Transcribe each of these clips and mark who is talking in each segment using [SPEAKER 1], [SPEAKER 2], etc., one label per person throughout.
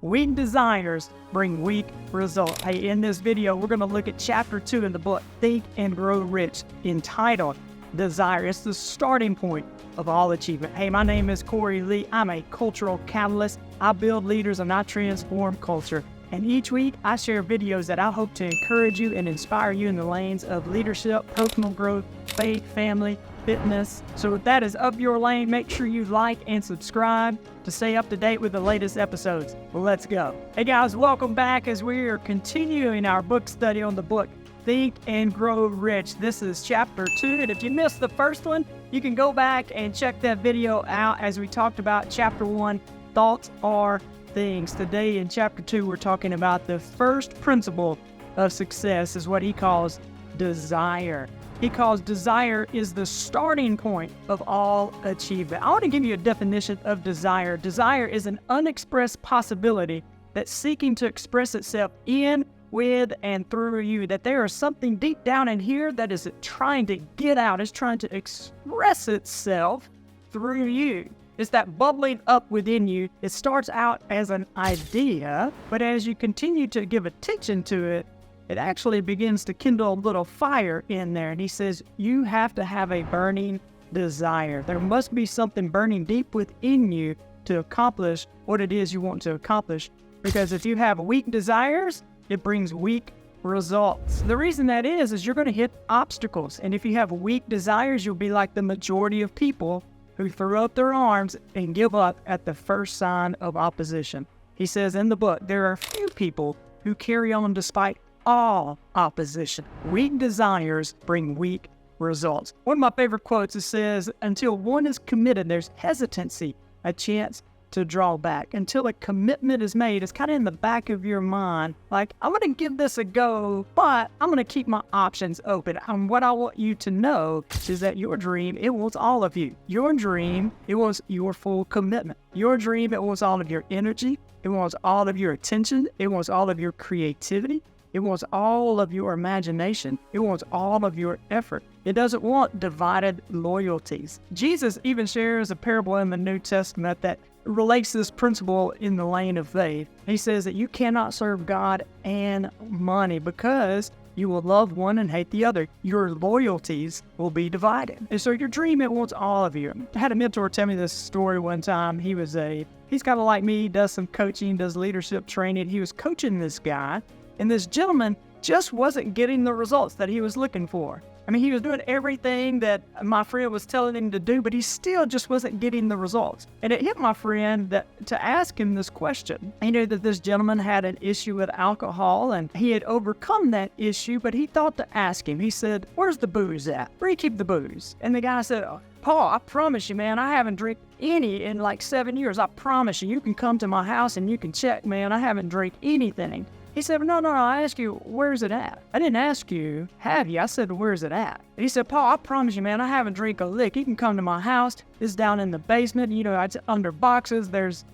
[SPEAKER 1] Weak desires bring weak results. Hey, in this video, we're going to look at chapter 2 in the book, Think and Grow Rich, entitled Desire. It's the starting point of all achievement. Hey, my name is Cory Lee. I'm a cultural catalyst. I build leaders and I transform culture. And each week, I share videos that I hope to encourage you and inspire you in the lanes of leadership, personal growth, faith, family, fitness. So if that is up your lane, make sure you like and subscribe to stay up to date with the latest episodes. Well, let's go. Hey guys, welcome back as we are continuing our book study on the book, Think and Grow Rich. This is chapter 2, and if you missed the first one, you can go back and check that video out as we talked about chapter 1, Thoughts Are Things. Today in chapter 2, we're talking about the first principle of success is what he calls desire. He calls desire is the starting point of all achievement. I want to give you a definition of desire. Desire is an unexpressed possibility that's seeking to express itself in, with, and through you. That there is something deep down in here that is trying to get out, is trying to express itself through you. It's that bubbling up within you. It starts out as an idea, but as you continue to give attention to it, it actually begins to kindle a little fire in there. And he says, you have to have a burning desire. There must be something burning deep within you to accomplish what it is you want to accomplish. Because if you have weak desires, it brings weak results. The reason that is you're going to hit obstacles. And if you have weak desires, you'll be like the majority of people who throw up their arms and give up at the first sign of opposition. He says in the book, there are few people who carry on despite all opposition. Weak desires bring weak results. One of my favorite quotes, it says, until one is committed, there's hesitancy, a chance to draw back. Until a commitment is made, it's kind of in the back of your mind, like, I'm going to give this a go, but I'm going to keep my options open. And what I want you to know is that your dream, it wants all of you. Your dream, it wants your full commitment. Your dream, it wants all of your energy. It wants all of your attention. It wants all of your creativity. It wants all of your imagination. It wants all of your effort. It doesn't want divided loyalties. Jesus even shares a parable in the New Testament that relates this principle in the lane of faith. He says that you cannot serve God and money because you will love one and hate the other. Your loyalties will be divided. And so your dream, it wants all of you. I had a mentor tell me this story one time. He's kind of like me. He does some coaching, does leadership training. He was coaching this guy. And this gentleman just wasn't getting the results that he was looking for. I mean, he was doing everything that my friend was telling him to do, but he still just wasn't getting the results. And it hit my friend to ask him this question. He knew that this gentleman had an issue with alcohol, and he had overcome that issue, but he thought to ask him. He said, where's the booze at? Where do you keep the booze? And the guy said, oh, Paul, I promise you, man, I haven't drank any in like 7 years. I promise you, you can come to my house and you can check, man, I haven't drank anything. He said, no, I asked you, where's it at? I didn't ask you, have you? I said, where's it at? And he said, Paul, I promise you, man, I haven't drank a lick. You can come to my house. It's down in the basement. You know, it's under boxes. There's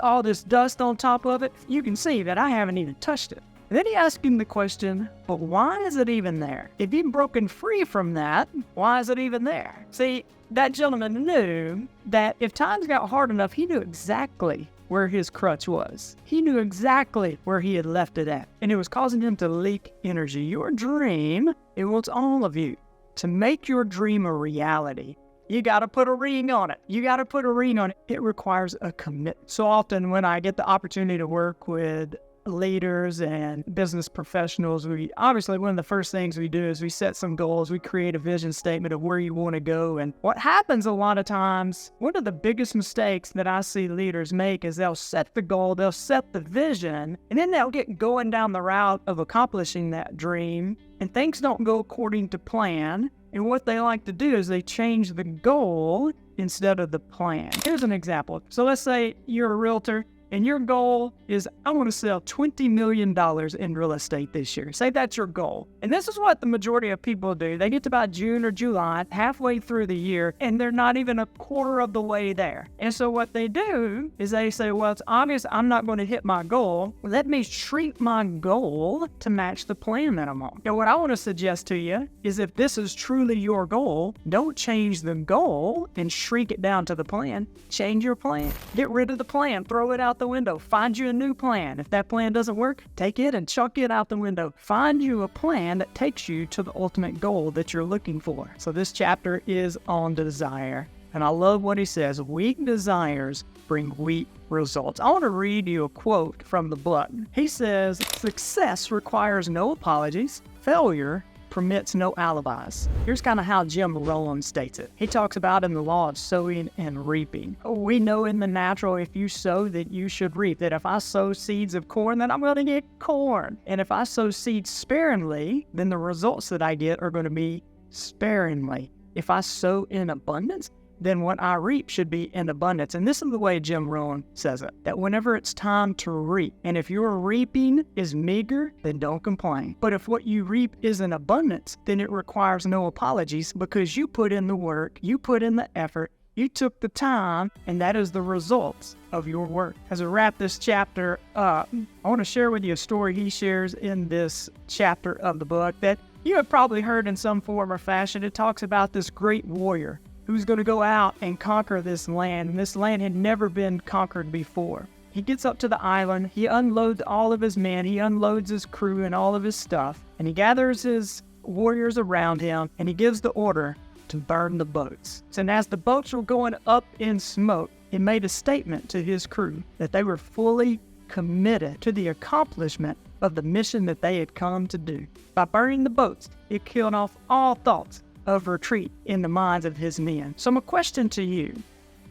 [SPEAKER 1] all this dust on top of it. You can see that I haven't even touched it. And then he asked him the question, but why is it even there? If you've broken free from that, why is it even there? See, that gentleman knew that if times got hard enough, he knew exactly where his crutch was. He knew exactly where he had left it at. And it was causing him to leak energy. Your dream, it wants all of you. To make your dream a reality, you got to put a ring on it. You got to put a ring on it. It requires a commitment. So often when I get the opportunity to work with leaders and business professionals, obviously one of the first things we do is we set some goals. We create a vision statement of where you want to go. And what happens a lot of times, one of the biggest mistakes that I see leaders make is they'll set the goal, they'll set the vision, and then they'll get going down the route of accomplishing that dream, and things don't go according to plan. And what they like to do is they change the goal instead of the plan. Here's an example. So let's say you're a realtor, and your goal is, I want to sell $20 million in real estate this year. Say that's your goal. And this is what the majority of people do. They get to about June or July, halfway through the year, and they're not even a quarter of the way there. And so what they do is they say, well, it's obvious I'm not going to hit my goal. Let me shrink my goal to match the plan that I'm on. And what I want to suggest to you is if this is truly your goal, don't change the goal and shrink it down to the plan. Change your plan. Get rid of the plan. Throw it out the window. Find you a new plan. If that plan doesn't work, take it and chuck it out the window. Find you a plan that takes you to the ultimate goal that you're looking for. So this chapter is on desire. And I love what he says. Weak desires bring weak results. I want to read you a quote from the book. He says, success requires no apologies. Failure permits no alibis. Here's kind of how Jim Rohn states it. He talks about in the law of sowing and reaping. We know in the natural, if you sow, that you should reap. That if I sow seeds of corn, then I'm going to get corn. And if I sow seeds sparingly, then the results that I get are going to be sparingly. If I sow in abundance, then what I reap should be in abundance. And this is the way Jim Rohn says it, that whenever it's time to reap, and if your reaping is meager, then don't complain. But if what you reap is in abundance, then it requires no apologies because you put in the work, you put in the effort, you took the time, and that is the results of your work. As we wrap this chapter up, I want to share with you a story he shares in this chapter of the book that you have probably heard in some form or fashion. It talks about this great warrior who's going to go out and conquer this land. And this land had never been conquered before. He gets up to the island. He unloads all of his men. He unloads his crew and all of his stuff. And he gathers his warriors around him. And he gives the order to burn the boats. And as the boats were going up in smoke, he made a statement to his crew that they were fully committed to the accomplishment of the mission that they had come to do. By burning the boats, it killed off all thoughts of retreat in the minds of his men. So my question to you,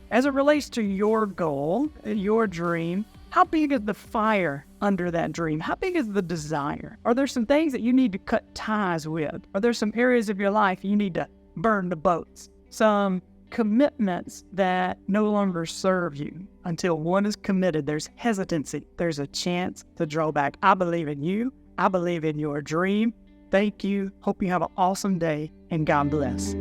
[SPEAKER 1] as it relates to your goal, your dream, how big is the fire under that dream? How big is the desire? Are there some things that you need to cut ties with? Are there some areas of your life you need to burn the boats? Some commitments that no longer serve you. Until one is committed, there's hesitancy. There's a chance to draw back. I believe in you. I believe in your dream. Thank you. Hope you have an awesome day, and God bless.